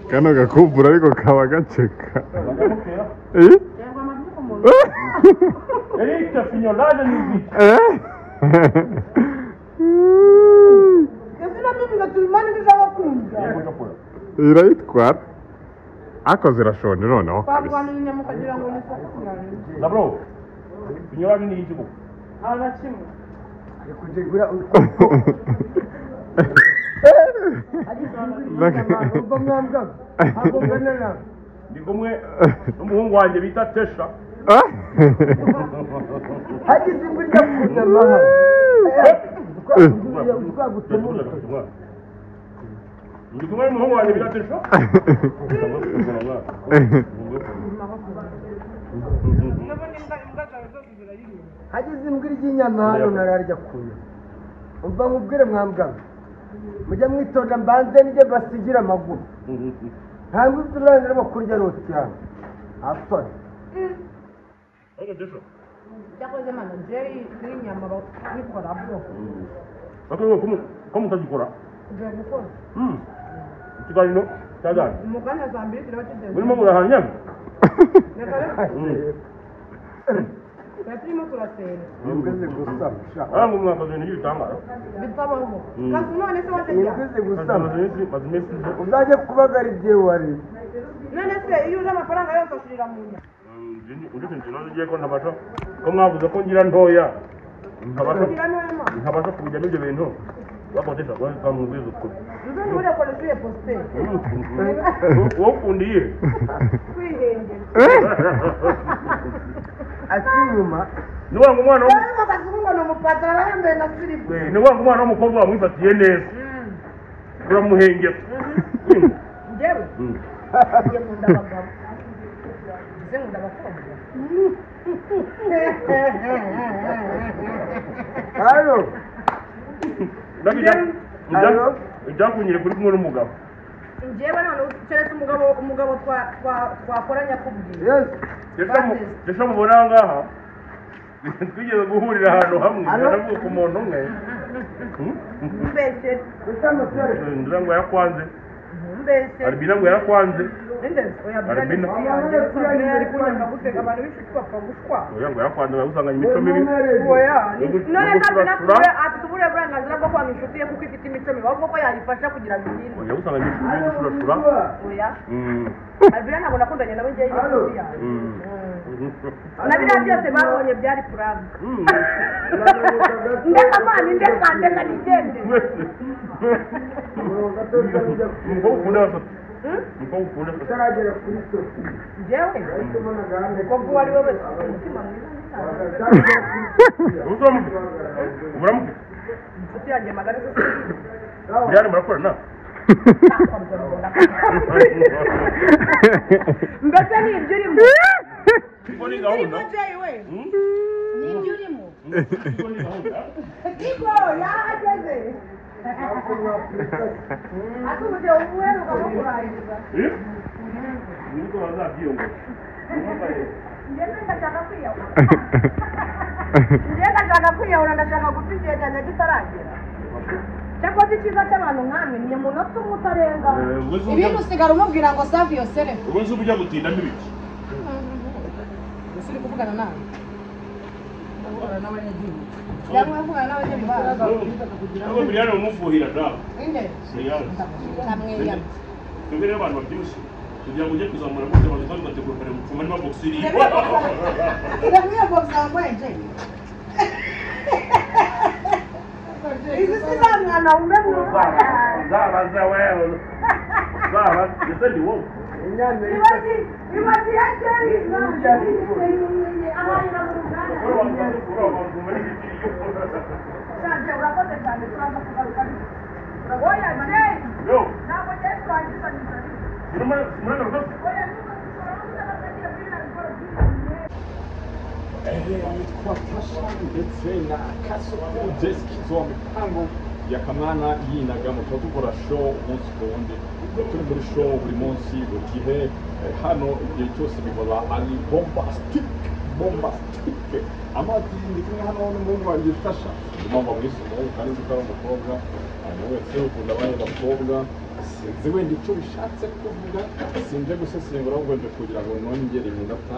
kano gakumbura ariko kaba gaceka Erika signolare ni irayitwara ako zirashonje noneho kabisa Zabro signolare ni ikigo kujegura ndi kumwe n'umuhungu wanjye bita Tesha hagize imburya kunyama ndi kumwe n'umuhungu wanjye bita Tesha hagize imbwira ry'inyama hano nararya kunya umva nkubwire mwambwa mujya mwitonda mbanze nijye basigira amaguru ntabwo turangira bakurya roti cyane asore cyakoze mana jeri n'inyama bakora bwo bakora ko mutagikora je gukora ikiganiro cyajyanye umugana za mbere turabageze urimo murahanya turimo turasera ngeze gusa ngo mwakaze n'ibitangara bitabaho kasi none se waje ngeze gusa mazimesi uzaje kubagara ibye wari none se iyo uje amafaranga yose ashirira mu nya undite nzino zigiye ko ntabasha ko mwavuze ko ngira ntoya ntabasha kujya n'ibyo bintu bakodesha kwa kamubwiza ukuri nzoni muri koleje poste wokundiye kwihenge akinyuma niwanga umwana bakazungu no mupatara bayambaye na siripu niwanga umwana w'umukobwa wamwifatiye neza uramuhengera njyewe njye nkunda abagabo njye nkunda abakobwa hano ijyakunyire kuri kumwe n'umugabo njyewe none keretse umugabo twakoranye akubwiye Tesha mubona aha ngaha twigeze guhurira ahantu hamwe ndavuga ku muntu umwe mbese ngira ngo yakwanze mbese Albina ngo yakwanze Albina ari kunyanga gutega abantu b'ishuti bapfa gushwa oya ngo yakwanze usanganye imico mibi oya none kandi nakure afite uburenganzira bwo kwanga inshuti ye kuko ifite imico mibi ahubwo ko yayifasha kugira ngo igire oya usanganye imico mibi gushurashura oya Albina ntabwo nakundanye nawe njyewe inshuti yawe na biriya byose babonye byari puranga ndeka mani ndeka nigende umukobwa ukunda basatu umukobwa ukunda basatu utaragera kuri sofi njyewe umukobwa uwo ari we wese umutima mwiza uburamuke inshuti yanjye magana se byari murakorana mbese ni ibyo urimo ni gahunda ni ibyo urimo niko yahageze asubije ubuheruka bwo kurangiza niko bazabyiyongera njyewe ndashaka kwiyahura njyewe ndashaka kwiyahura ndashaka guta igihe cyanjye kitaragera cyakoze icyiza cy'abantu nkamwe ni umunota umwe utarenga ibintu usigara umubwira ngo save yourself ubu nzi ujya gutinda n'ibiki ese uri kuvugana nawe uvugana n'abanyagihugu cyangwa uvugana n'abanyabibara ntabwo miliyoni umufuhira da inde namwiyama twebwe rero abantu babyibushye kugira ngo ujye kuzamura gutya abantu kandi ugategura kare mupfuma niba boxiri ndakwiye box wambaye nje izi si za mwana umwe zabaza wewe zabaza ese ni wowe ibati yajeri ahahira mu ruganda cyane urakoze cyane turaza kugaruka oya jeri ntabwo jeri twagize yitwa Tasha ndetse na Kasoko Deski zo mipango ya Kamana yinaga mu gukora show umunsi ku wundi turi muri show buri munsi buri gihe hano igihe cyose bihora ari bombastic bombastique amati ndi kumwe hano n'umuhungu wanjye Tasha ndumva mwese umuhungu kandi nzi ko ari umukobwa hanyuma wese ukunda abanye bakobwa sinzi wenda icyo bishatse kuvuga sinje gusesengura ahubwo nje kugira ngo nongere iminota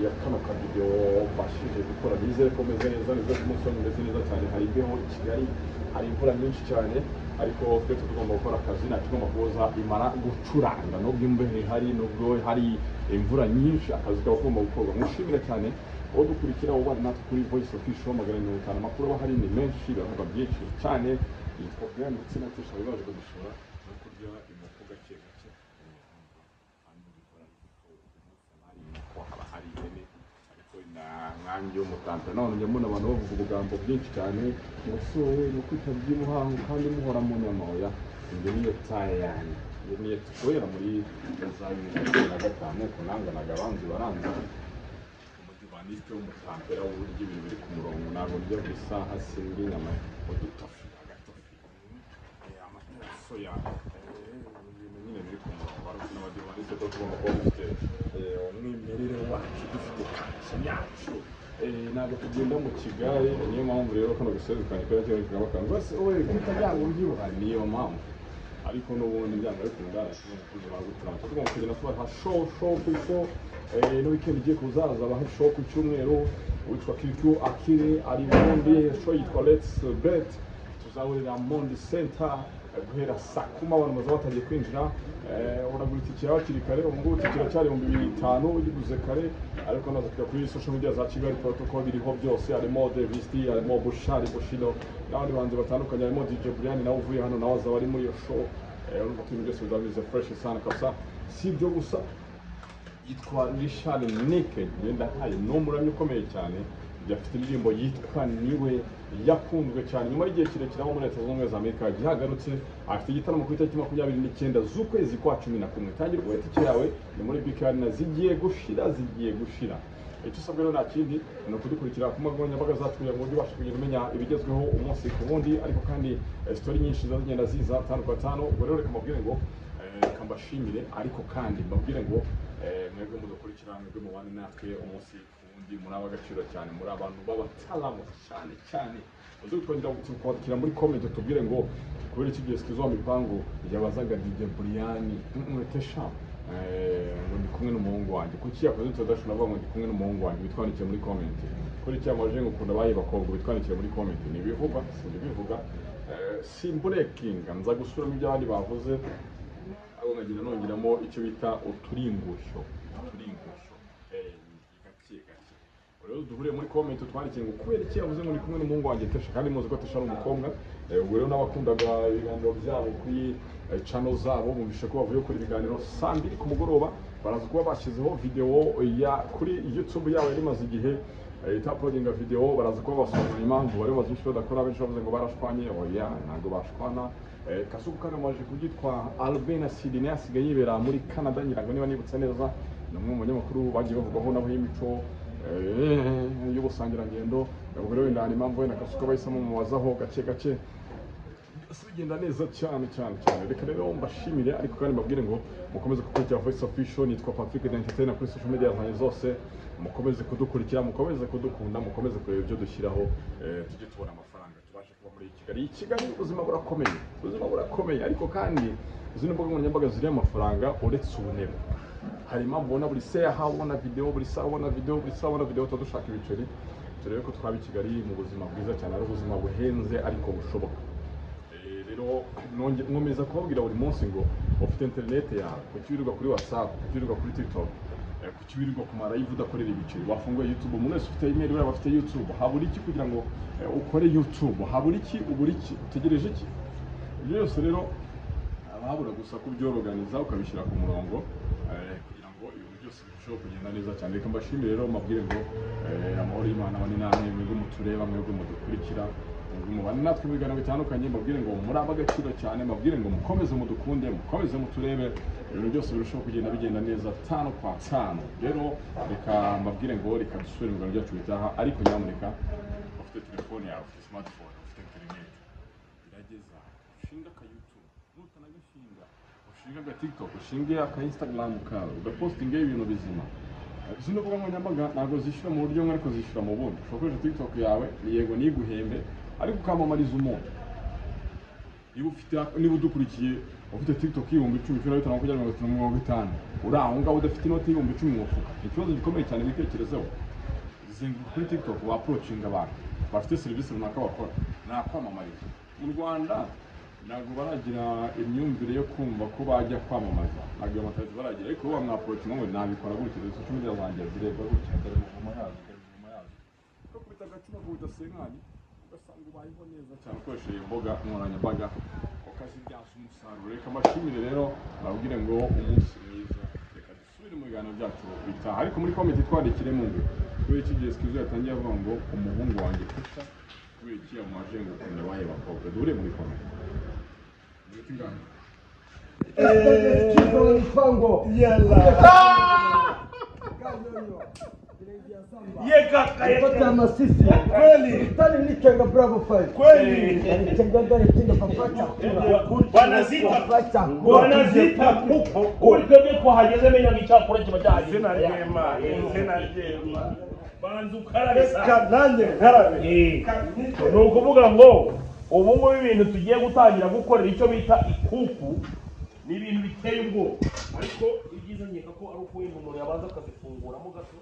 ya kano kavidewo mbashije gukora nizere ko meze neza neza ku munsi meze neza cyane hari imbeho i Kigali hari imvura nyinshi cyane ariko twe tugomba gukora akazi nta tugomba kuza imara gucuranga nubwo imbeho ihari nubwo hari imvura nyinshi akazi kagomba gukorwa mushimire cyane uwo dukurikira uba natwe kuri Voice Official 550 amakuru aba hari ni menshi baravuga byinshi cyane yitwa Brian ndetse na Tisha bibaje kudushora no kurya inkoko gake gake hari ihene ariko nanjye umutante none njya mbona abantu bavuga ubugambo bwinshi cyane umusore no kwitabye umuhango kandi muhora mu nyama oya ibyo niyo taye yanjye iyo niyo tukorera muri za 2015 kunanganaga abanzi baranze umudivaniste w'umutantera w'uburyo ibintu biri ku murongo ntabwo njya ku isaha sindi inyama udutafi agatofi amaraso ya ibintu nyine biri ku murongo ariko n'abadivaniste tugomba kuba dufite umwimerere wacu dufite kansi yacu ntabwo tugenda mu Kigali niyo mpamvu rero kano gisozi kanjye kubera cyane kigaba kanzu bose wowe kwita byanga ubyibuha niyo mpamvu ariko n'ubundi byanga ariko ndara tugomba gutura tugomba kugenda tubaha show ku show no weekend igiye kuzaza abaha show ku cyumweru witwa QQ Akire ari bundi show yitwa Let's Bet tuzahurira Mondi Center guhera saa 10 abantu baza batangiye kwinjira uragura itike yawe hakiri kare ubu ngubu itike iracyari 2500 uyiguze kare ariko naza kujya kuri social media za Kigali protocol biriho byose harimo Davisti harimo Bushari Bushido n'abandi banzi batandukanye harimo DJ Brian nawe uvuye hano nawe azaba ari muri iyo show urumva ko ibintu byose bizabize fresh sana kabisa si ibyo gusa yitwa Richard Nike ngenda haye n'umuramyi ukomeye cyane yafite indirimbo yitwa Niwe yakunzwe cyane nyuma y'igihe kirekire aho muri Leta Zunze Ubumwe za Amerika gihagarutse afite igitaramo ku itariki 29 z'ukwezi kwa 11 tangira guhita itike yawe ni muri BK Arena zigiye gushira icyo usabwe rero nta kindi ni ukudukurikira ku mbuga nkoranyambaga zacu kugira ngo ubashe kugenda umenya ibigezweho umunsi ku wundi ariko kandi story nyinshi zagenda ziza 5 ubwo rero reka mbabwire ngo reka mbashimire ariko kandi mbabwire ngo mwebwe mudukurikira mwebwe mubane natwe umunsi undi muri abagaciro cyane muri abantu b'abatalamu cyane uzi twongera kwandikira muri comment tubwire ngo kubera iki gihe skizo mipango yabazaga DJ Brian Tesha ngo ndi kumwe n'umuhungu wanjye kuki yakoze introduction avuga ngo ndi kumwe n'umuhungu wanjye bitwandikiye muri comment kuri cyamaje ngo ukunda bayi bakobwa bitwandikiye muri comment ni bivuga bivuga simbureking nza gusura mu byabandi bavuze abo ngagira nongeramo icyo bita uturingusho rero duhure muri comment twandikiye ngo kubera iki yavuze ngo ni kumwe n'umuhungu wanjye Tesha kandi muzi ko Tesha ari umukobwa ubwo rero n'abakundaga ibiganiro byabo kuri channel zabo bumvishe ko bavuye kuri ibiganiro saa 2 ku mugoroba baraza kuba bashyizeho video ya kuri YouTube yabo yari maze igihe itapodinga video baraza kuba basobanura impamvu bari bazisho badakora benshi bavuze ngo barashwanye oya ntabwo bashwana Kasuku kana maje kugitwa Albena Sidney asigaye yibera muri Canada nyirango niba nibutse neza namwe mu nyamakuru bagiye bavugaho nabo y'imico y'ubusangirangendo ubwo rero ndani impamvu wenda Kasuku bahisemo mubazaho gake bigenda neza cyane reka rero mbashimire ariko kandi mbabwire ngo mukomeze gukurikira Voice Official nitwa Patrick Entertainer kuri social media zanjye zose mukomeze kudukurikira mukomeze kudukunda mukomeze kureba ibyo dushyiraho tujye tubona amafaranga tubashe kuba muri Kigali ubuzima burakomeye ariko kandi izindi mbuga nkoranyambaga ziri amafaranga uretse ubunebwe hari impamvu ubona buri saha ubona video buri saha ubona video tudushaka ibiceri turebe ko twaba i Kigali mu buzima bwiza cyane ari ubuzima buhenze ariko bushoboka rero nkomeza kubabwira buri munsi ngo ufite internet yawe kukirirwa kuri WhatsApp kukirirwa kuri TikTok kukirirwa kumara live udakorera ibiceri wafunguye YouTube umuntu wese ufite email we bafite YouTube habura iki kugira ngo ukore YouTube habura iki utegereje iki byose rero habura gusa kubyoroganiza ukabishyira ku murongo kugira ngo ibintu byose birusheho kugenda neza cyane reka mbashimire rero mabwire ngo amahoro y'Imana abane namwe mwebwe mutureba mwebwe mudukurikira mubane natwe mu biganiro bitandukanye mbabwire ngo muri abagaciro cyane mbabwire ngo mukomeze mudukunde mukomeze muturebe ibintu byose birushaho kugenda bigenda neza 5 kwa 5 rero reka mbabwire ngo reka dusubire mu biganiro byacu bitaha ariko nyamuneka ufite telefone yawe ufite smartphone ufite internet birageza ushinga ka YouTube nutanagashinga ushinga ka TikTok ushinge ka Instagram kawe ugapostinga ibintu bizima zino mbuga nkoranyambaga ntabwo zishyura mu buryo bumwe ariko zishyura mu bundi. Ushobora gukoresha TikTok yawe yego ntiguhembe ariko ukamamariza umuntu. Niba udukurikiye ufite TikTok y'ibihumbi 10 ushobora guhitamo kujya 50 uri aho ngaho udafite inoti y'ibihumbi 10 mu mufuka. Ikibazo gikomeye cyane bitekerezeho. Zenguruka kuri TikTok wa approaching abantu bafite serivisi runaka bakora nakwamamariza. Mu Rwanda ntabwo baragira imyumvire yo kumva ko bajya kwamamaza, ntabwo amatazi baragira, ariko uwo mwapproach ngo nabikora gutyo social media zanjye zireba gutya dore mu yazo ko kubita agaciro ko udasenkanye ugasanga ubayeho neza cyane ukoresheje imboga nkoranyambaga ukazibyaza umusaruro. Reka mbashimire rero nabwire ngo umunsi mwiza, reka dusubire mu biganiro byacu bitaha, ariko muri comment twandikire mu ngo kubera iki gihe skizo yatangiye avuga ngo umuhungu wanjye kusha kubera iki yamaje ngo kunda baye bakobwa dure muri comment. Ni ukuvuga ngo ubu ngubu ibintu tugiye gutangira gukorera icyo bita ikuku ni ibintu biteye ubwoba, ariko ibyiza nkeka ko ari uko umuntu yabanza akazifunguramo gato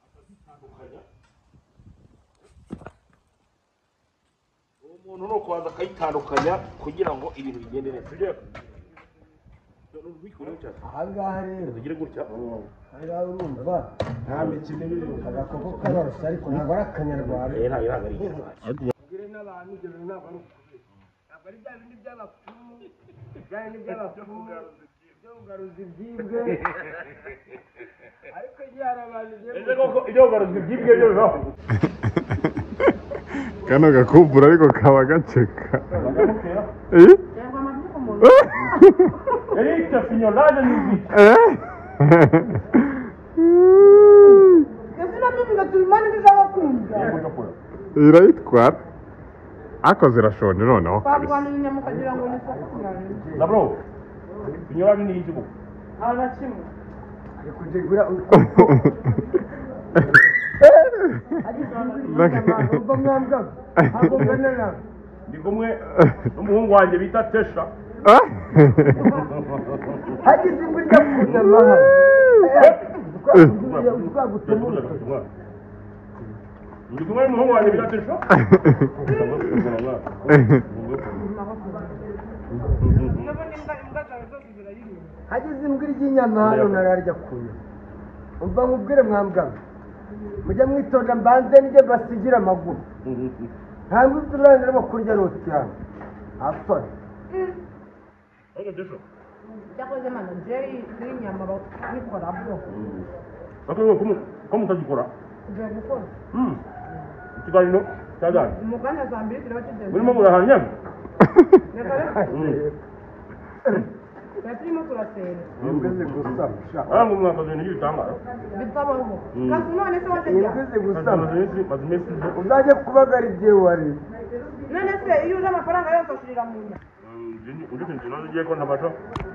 akazitandukanya. Umuntu ni ukubanza akayitandukanya kugira ngo ibintu bigende neza. ahangaha rero tugire gutya ahangaha urumva nta mikino irimo agakoko karoroshye ariko ntabwo ari akanyarwanda. ntabwo ari n'abantu ibyo bintu ntabwo ari ukubera, ntabwo ari bya bindi by'abapfumu, bya bindi by'abapfumu byo kugaruza ibyibwe, ariko igihe hari abantu ibyo kugaruza ibyibwe byo bibaho. Kano gakumbura ariko kaba gaceka. Erika signolage music. Kasina mimi ngatumani bizabakunda. Irayitwara ako zirashonje noneho kabisa. Kwagwana nyamukagira ngo ni sakirane. Dabro. Signolage ni iki ko? Abakimwe. kujegura ndi kumwe n'umuhungu wanjye bita Tesha. hagize imburya kunda mahari ndi kumwe n'umuhungu wanjye bita Tesha. hagize imbwa ry'inyama hano nararya kuya umva nkubwire mwambwa mujya mwitonda mbanze nijye basigira amaguru ntabwo ibyo urangira mo kurya roti hano apfa cyakoze mana jeri n'inyama bakora bwo ko mutagikora ngiye gukora ikiganiro cyajyanye umuganda za mbere kiraba kigeze urimo murahanya turimo turasenga ingeze gusa ngo mwakoze ibintu by'ibitambaro bitabaho kasi none se waje ingeze gusa maze iminsi uzajya kubagara igihe wari none se iyo uje amafaranga yose ashirira mu nya ugeze ikibazo ugiye ko ntabasha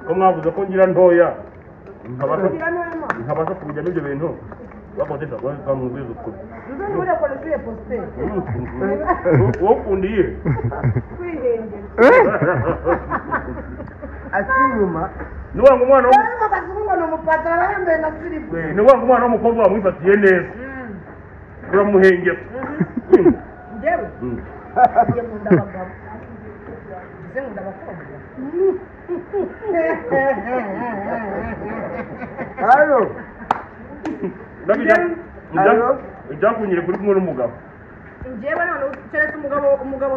ko mwavuze ko ngira ntoya ntabasha kubijyamo ibyo bintu bakodesha kwa mubwiza ukuri nzo muri koleziye poste wowe ukundiye kwihenge akinyuma niwanga umwana wo bakazungu no mupatara yambaye na siripu niwanga umwana w'umukobwa wamwifatiye neza uramuhengera njyewe ngiye nkunda abagabo nze nkunda abakobwa hano ibyakunyire kuri kumwe n'umugabo njyewe none keretse umugabo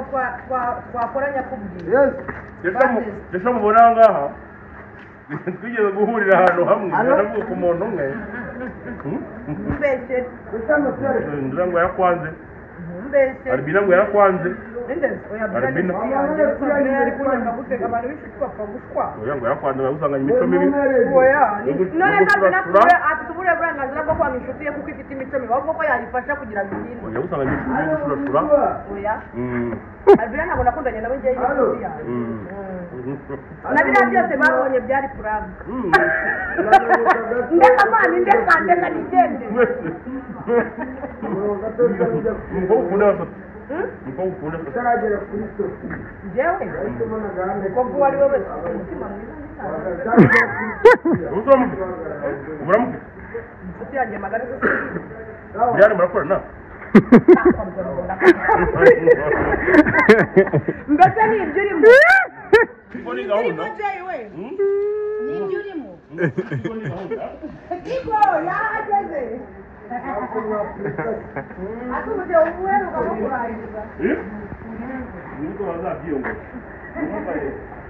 twakoranya kubwira ndetse mubona aha ngaha twigeze guhurira ahantu hamwe ndavuga umuntu umwe mbese ngira ngo yakwanze mbese Albina ngo yarakwanze Albina ari kunyanga gutega abantu b'inshuti bapfa gushwa oya ngo yarakwanze usanganye imico mibi oya none Albina afite uburenganzira bwo kwanga inshuti ye kuko ifite imico mibi ahubwo ko yayifasha kugira ngo irinde oya usanganye imico mibi gushurashura oya Albina ntabwo nakundanye nawe njyewe inshuti yawe na biriya byose babonye byari puraga ndeka mwana ndeka nigende utaragera kuri sofi njyewe umukobwa uwo ari we wese ufite umutima mwiza uramuke inshuti yanjye magana zose buriya murakorana mbese ni ibyo urimo Igo ni gahunda ni ibyo urimo Igo yarahageze ati umujyi uheruka nko kurangiza nibwo bazabyiyonga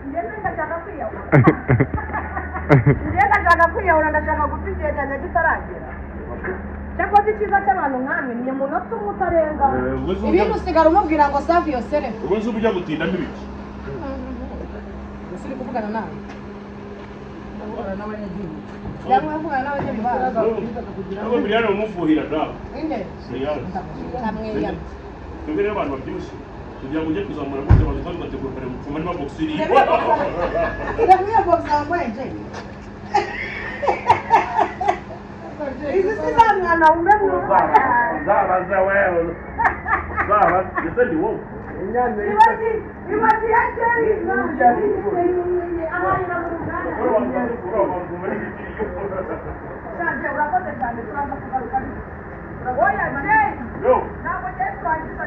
ngende ndashaka kwiyahura ndashaka guta igihe cyanjye kitaragera cyakoze icyiza cy'abantu nkamwe ni umunota umwe utarenga ibindi usigara umubwira ngo save yourself ubwo se ujya gutinda n'ibiki uri kuvugana nawe ndavugana n'abanyagihugu cyangwa uvugana n'abanyabibazo ntabwo miliyoni umufuhira dawe inde ntamweya twebwe rero abantu babyibushye kugira ngo ujye kuzamura gutya abantu kandi ugategura kare gupfuma niba box iri ndamwiye box wambaye nje izi si za mwana umwe zabaza wewe zaba ndetse ni wowe ibazi ya jeri ahari na murugana Sanje urakoze cyane turaza kugaruka oya jeri ntabwo jeri twagize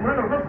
muragaruka